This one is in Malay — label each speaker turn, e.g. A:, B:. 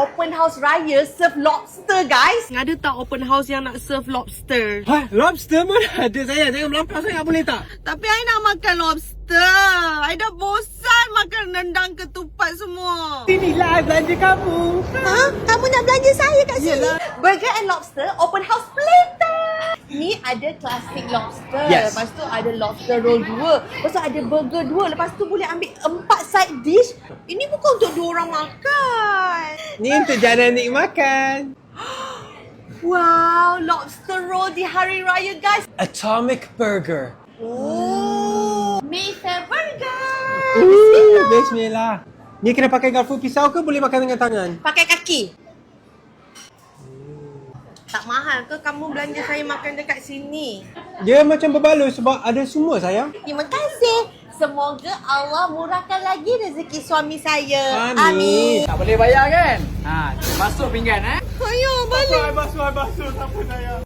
A: open house raya serve lobster, guys. Ada tak open house yang nak serve lobster?
B: Ha, lobster mana ada saya? Jangan melampau sangat boleh tak?
A: Tapi I nak makan lobster. I dah bosan makan rendang ketupat semua.
B: Inilah belanja kamu.
A: Ha? Kamu nak belanja saya kat sini? Burger and lobster open house platter. Ni ada klasik lobster.
B: Yes.
A: Lepas tu ada lobster roll 2. Lepas tu ada burger 2. Lepas tu boleh ambil 4 side dish. Ini bukan untuk 2 orang makan.
B: Ni untuk Jana Nik makan.
A: Wow, lobster roll di hari raya, guys.
B: Atomic Burger.
A: Oh, Mayfair Burger.
B: Bismillah. Ni kena pakai garpu pisau ke boleh makan dengan tangan?
A: Pakai kaki. Tak mahal ke kamu belanja saya makan dekat sini?
B: Dia macam berbaloi sebab ada semua sayang.
A: Terima kasih. Semoga Allah murahkan lagi rezeki suami saya.
B: Amin.
C: Tak boleh bayar kan? Ha, basuh pinggan
A: Ayo balik.
B: Basuh, tak apa sayang.